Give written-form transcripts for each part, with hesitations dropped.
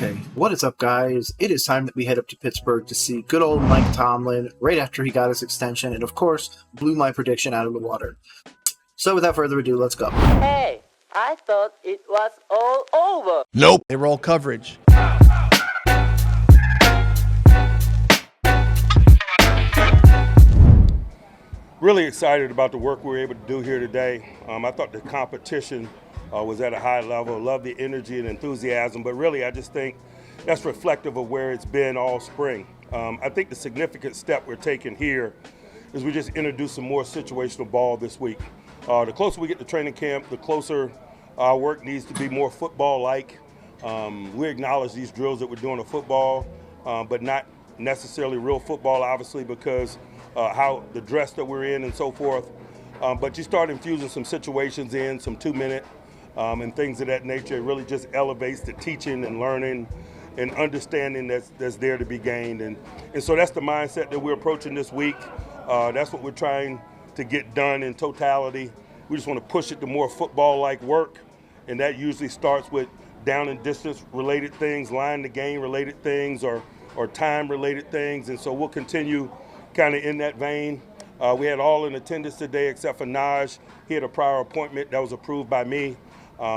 Okay, what is up, guys? It is time that we head up to Pittsburgh to see good old Mike Tomlin right after he got his extension and, of course, blew my prediction out of the water. So without further ado, let's go. Hey, I thought it was all over. Nope. They roll coverage. Really excited about the work we were able to do here today. I thought the competition was at a high level. Love the energy and enthusiasm, but really I just think that's reflective of where it's been all spring. I think the significant step we're taking here is we just introduce some more situational ball this week. The closer we get to training camp, the closer our work needs to be more football-like. We acknowledge these drills that we're doing in football, but not necessarily real football, obviously, because how the dress that we're in and so forth. But you start infusing some situations in, some 2-minute and things of that nature. It really just elevates the teaching and learning and understanding that's there to be gained. And so that's the mindset that we're approaching this week. That's what we're trying to get done in totality. We just want to push it to more football-like work, and that usually starts with down and distance related things, line to gain related things, or time related things. And so we'll continue kind of in that vein. We had all in attendance today except for Naj. He had a prior appointment that was approved by me.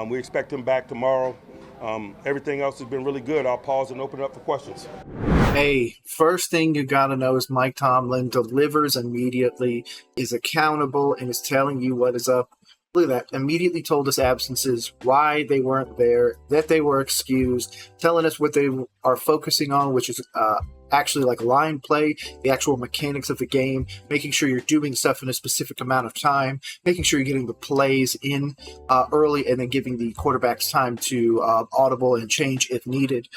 We expect him back tomorrow. Everything else has been really good. I'll pause and open it up for questions. Hey, first thing you gotta know is Mike Tomlin delivers immediately, is accountable, and is telling you what is up. Look at that. Immediately told us absences, why they weren't there, that they were excused, telling us what they are focusing on, which is actually like line play, the actual mechanics of the game, making sure you're doing stuff in a specific amount of time, making sure you're getting the plays in early, and then giving the quarterbacks time to audible and change if needed.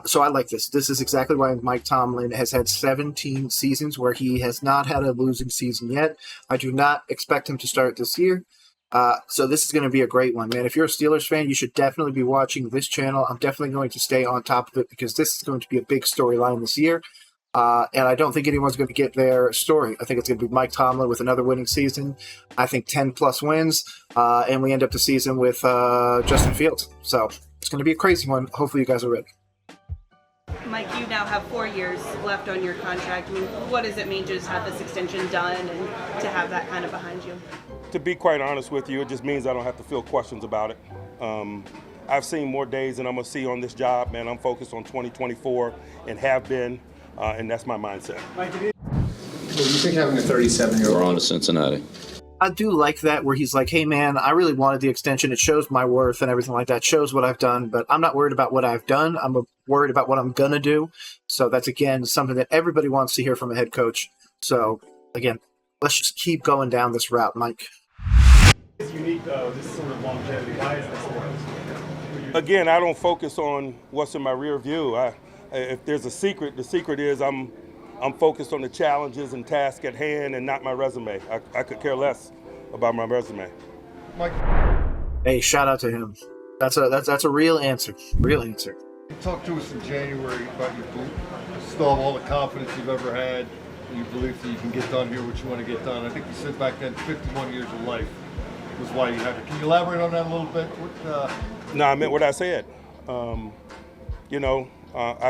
So I like this. This is exactly why Mike Tomlin has had 17 seasons where he has not had a losing season yet. I do not expect him to start this year. So this is going to be a great one, man. If you're a Steelers fan, you should definitely be watching this channel. I'm definitely going to stay on top of it because this is going to be a big storyline this year. And I don't think anyone's going to get their story. I think it's going to be Mike Tomlin with another winning season. I think 10-plus wins, and we end up the season with Justin Fields. So it's going to be a crazy one. Hopefully you guys are ready. Mike, you now have 4 years left on your contract. I mean, what does it mean to just have this extension done and to have that kind of behind you? To be quite honest with you, it just means I don't have to feel questions about it. I've seen more days than I'm going to see on this job, man. I'm focused on 2024 and have been, and that's my mindset. What do you think having a 37-year-old? We're on to Cincinnati. I do like that where he's like, hey, man, I really wanted the extension. It shows my worth and everything like that. Shows what I've done, but I'm not worried about what I've done. I'm worried about what I'm going to do. So that's, again, something that everybody wants to hear from a head coach. So, again, let's just keep going down this route, Mike. It's unique, though, this sort of longevity. Why is this? Again, I don't focus on what's in my rear view. If there's a secret, the secret is I'm focused on the challenges and tasks at hand and not my resume. I could care less about my resume. Mike, Hey, shout out to him. That's a real answer. Real answer. you talked to us in January about your still have all the confidence you've ever had. You believe that you can get done here what you want to get done. I think you said back then 51 years of life was why you had it. Can you elaborate on that a little bit? No, I meant what I said. I've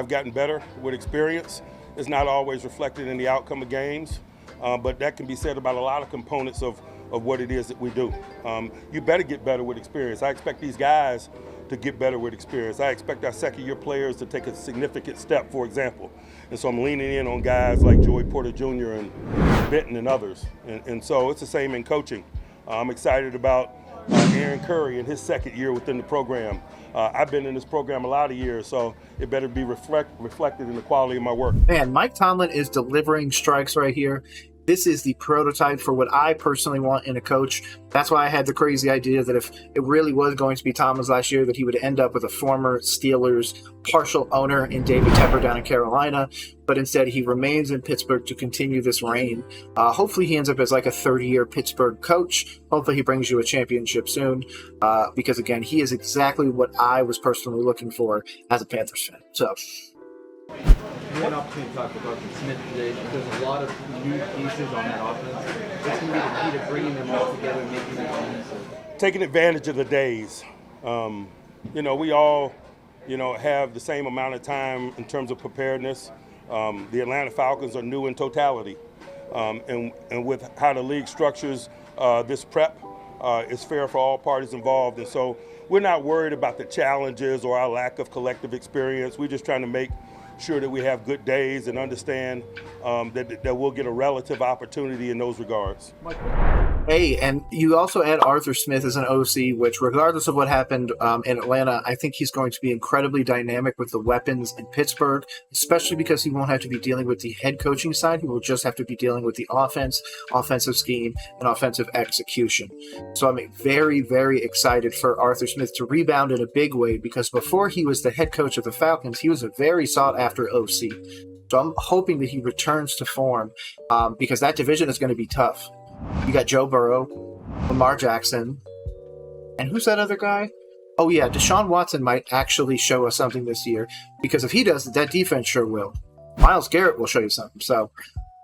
gotten better with experience. It's not always reflected in the outcome of games, but that can be said about a lot of components of what it is that we do. You better get better with experience. I expect these guys to get better with experience. I expect our second-year players to take a significant step, for example. And so I'm leaning in on guys like Joey Porter Jr. and Benton and others. And so it's the same in coaching. I'm excited about Aaron Curry in his second year within the program. I've been in this program a lot of years, so it better be reflected in the quality of my work. Man, Mike Tomlin is delivering strikes right here. This is the prototype for what I personally want in a coach. That's why I had the crazy idea that if it really was going to be Tomlin's last year, that he would end up with a former Steelers partial owner in David Tepper down in Carolina. But instead, he remains in Pittsburgh to continue this reign. Hopefully, he ends up as like a 30-year Pittsburgh coach. Hopefully, he brings you a championship soon. Because, again, he is exactly what I was personally looking for as a Panthers fan. So... We had an opportunity to talk about Smith today. There's a lot of new pieces on that offense. What's going to be the key to bringing them all together and making it cohesive? Taking advantage of the days. We all have the same amount of time in terms of preparedness. The Atlanta Falcons are new in totality. And with how the league structures this prep, it's fair for all parties involved. And so we're not worried about the challenges or our lack of collective experience. We're just trying to make sure that we have good days and understand that we'll get a relative opportunity in those regards. Hey, and you also add Arthur Smith as an OC, which regardless of what happened in Atlanta, I think he's going to be incredibly dynamic with the weapons in Pittsburgh, especially because he won't have to be dealing with the head coaching side. He will just have to be dealing with the offense, offensive scheme, and offensive execution. So I'm very, very excited for Arthur Smith to rebound in a big way, because before he was the head coach of the Falcons, he was a very sought-after OC. So I'm hoping that he returns to form because that division is going to be tough. You got Joe Burrow, Lamar Jackson, and who's that other guy? Oh yeah, Deshaun Watson might actually show us something this year, because if he does, that defense sure will. Myles Garrett will show you something. So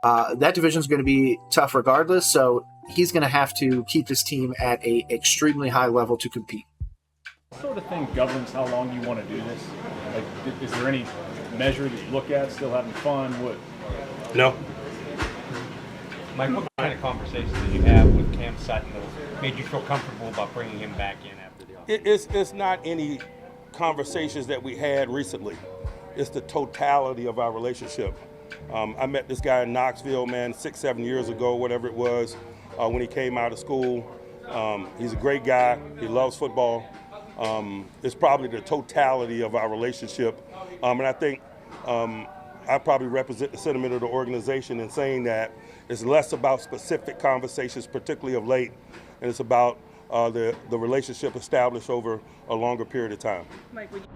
that division is going to be tough regardless, so he's going to have to keep his team at a extremely high level to compete. What sort of thing governs how long you want to do this? Like, is there any measure that you look at, still having fun? What? No. Mike, what kind of conversations did you have with Cam Sutton that made you feel comfortable about bringing him back in after the offseason? It's not any conversations that we had recently. It's the totality of our relationship. I met this guy in Knoxville, 6-7 years ago, whatever it was, when he came out of school. He's a great guy. He loves football. It's probably the totality of our relationship. And I think I probably represent the sentiment of the organization in saying that it's less about specific conversations, particularly of late, and it's about the relationship established over a longer period of time. Mike, would you?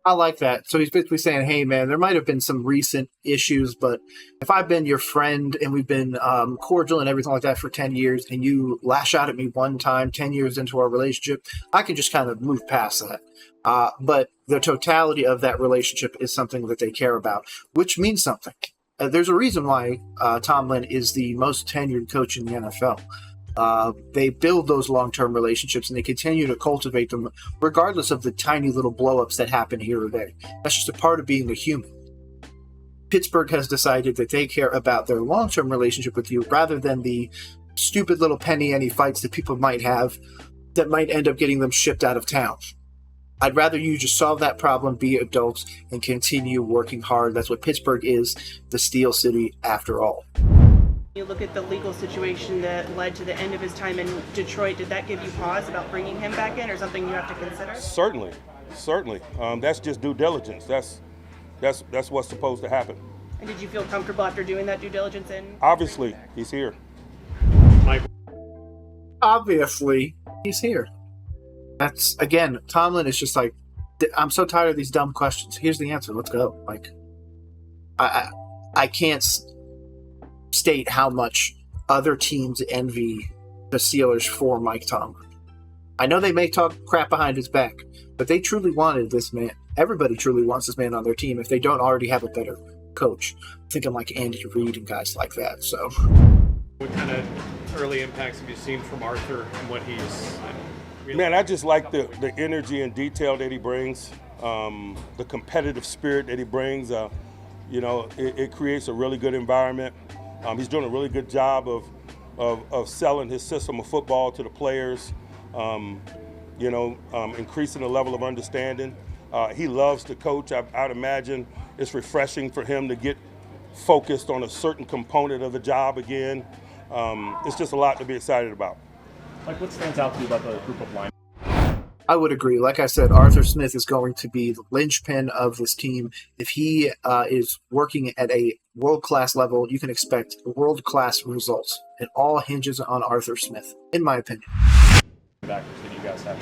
I like that. So he's basically saying, hey, man, there might have been some recent issues, but if I've been your friend and we've been cordial and everything like that for 10 years, and you lash out at me one time 10 years into our relationship, I can just kind of move past that. But the totality of that relationship is something that they care about, which means something. There's a reason why Tomlin is the most tenured coach in the NFL. They build those long-term relationships and they continue to cultivate them regardless of the tiny little blow-ups that happen here or there. That's just a part of being a human. Pittsburgh has decided that they care about their long-term relationship with you rather than the stupid little penny-ante fights that people might have that might end up getting them shipped out of town. I'd rather you just solve that problem, be adults, and continue working hard. That's what Pittsburgh is, the Steel City after all. You look at the legal situation that led to the end of his time in Detroit. Did that give you pause about bringing him back in, or something you have to consider? Certainly. That's just due diligence. That's what's supposed to happen. And did you feel comfortable after doing that due diligence in? Obviously, he's here. Obviously, he's here. That's, again, Tomlin is just like, I'm so tired of these dumb questions. Here's the answer. Let's go. Like, I can't state how much other teams envy the Steelers for Mike Tomlin. I know they may talk crap behind his back, but they truly wanted this man. Everybody truly wants this man on their team if they don't already have a better coach. Thinking like Andy Reid and guys like that. So, What kind of early impacts have you seen from Arthur and what he's... Man, I just like the energy and detail that he brings, the competitive spirit that he brings. It creates a really good environment. He's doing a really good job of selling his system of football to the players, increasing the level of understanding. He loves to coach. I'd imagine it's refreshing for him to get focused on a certain component of the job again. It's just a lot to be excited about. Like, what stands out to you about the group of line? I would agree. Like I said, Arthur Smith is going to be the linchpin of this team. If he is working at a world-class level, you can expect world-class results. It all hinges on Arthur Smith, in my opinion. Backers that you guys have.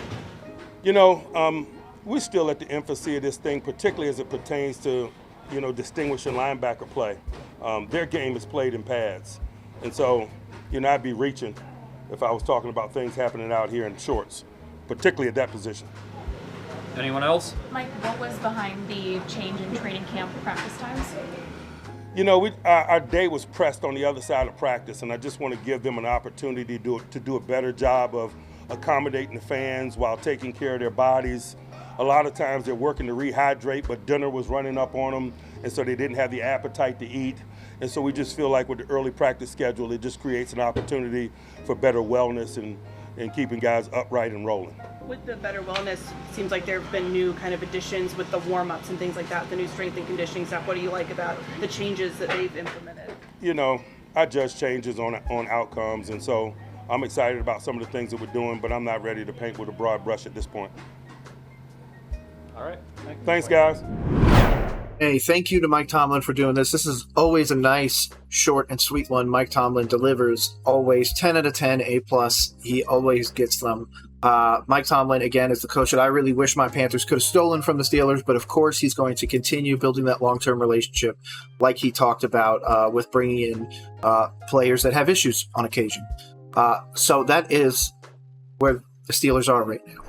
We're still at the infancy of this thing, particularly as it pertains to, distinguishing linebacker play. Their game is played in pads. And so, I'd be reaching if I was talking about things happening out here in shorts, particularly at that position. Anyone else? Mike, what was behind the change in training camp practice times? Our day was pressed on the other side of practice, and I just want to give them an opportunity to do a better job of accommodating the fans while taking care of their bodies, A lot of times they're working to rehydrate, but dinner was running up on them, and so they didn't have the appetite to eat. And so we just feel like with the early practice schedule, it just creates an opportunity for better wellness and keeping guys upright and rolling. With the better wellness, it seems like there have been new kind of additions with the warm-ups and things like that, the new strength and conditioning stuff. What do you like about the changes that they've implemented? You know, I judge changes on outcomes, and so I'm excited about some of the things that we're doing, but I'm not ready to paint with a broad brush at this point. All right. Thanks, guys. Hey, thank you to Mike Tomlin for doing this. This is always a nice, short, and sweet one. Mike Tomlin delivers always 10 out of 10, A+. He always gets them. Mike Tomlin, again, is the coach that I really wish my Panthers could have stolen from the Steelers, but of course he's going to continue building that long-term relationship like he talked about with bringing in players that have issues on occasion. So that is where the Steelers are right now.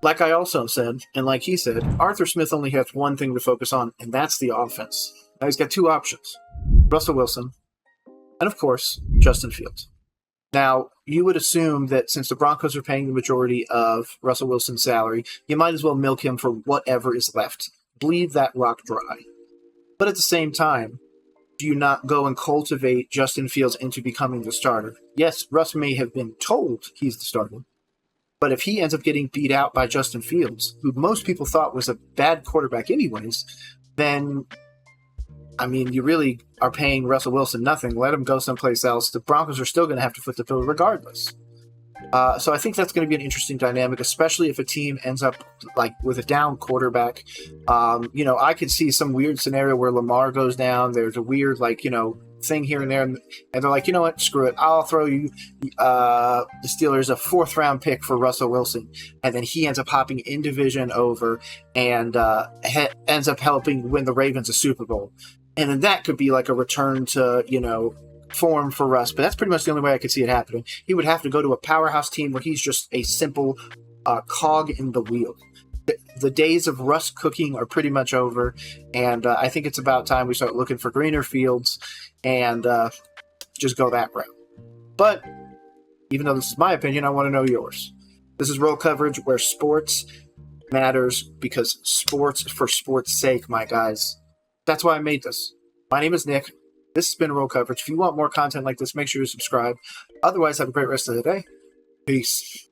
Like I also said, and like he said, Arthur Smith only has one thing to focus on, and that's the offense. Now he's got two options, Russell Wilson and, of course, Justin Fields. Now, you would assume that since the Broncos are paying the majority of Russell Wilson's salary, you might as well milk him for whatever is left. Bleed that rock dry. But at the same time, do you not go and cultivate Justin Fields into becoming the starter? Yes, Russ may have been told he's the starter. But if he ends up getting beat out by Justin Fields, who most people thought was a bad quarterback anyways, then, I mean, you really are paying Russell Wilson nothing. Let him go someplace else. The Broncos are still going to have to foot the bill regardless. So I think that's going to be an interesting dynamic, especially if a team ends up like with a down quarterback. I could see some weird scenario where Lamar goes down. There's a weird, thing here and there, and they're like, you know what, screw it, I'll throw you the Steelers a 4th round pick for Russell Wilson, and then he ends up hopping in division over and ends up helping win the Ravens a Super Bowl, and then that could be like a return to form for Russ. But that's pretty much the only way I could see it happening. He would have to go to a powerhouse team where he's just a simple cog in the wheel. The days of Russ cooking are pretty much over, and I think it's about time we start looking for greener fields and just go that route. But even though this is my opinion, I want to know yours. This is Roll Coverage, where sports matters because sports for sports' sake, my guys. That's why I made this. My name is Nick. This has been Roll Coverage. If you want more content like this, make sure you subscribe. Otherwise, have a great rest of the day. Peace.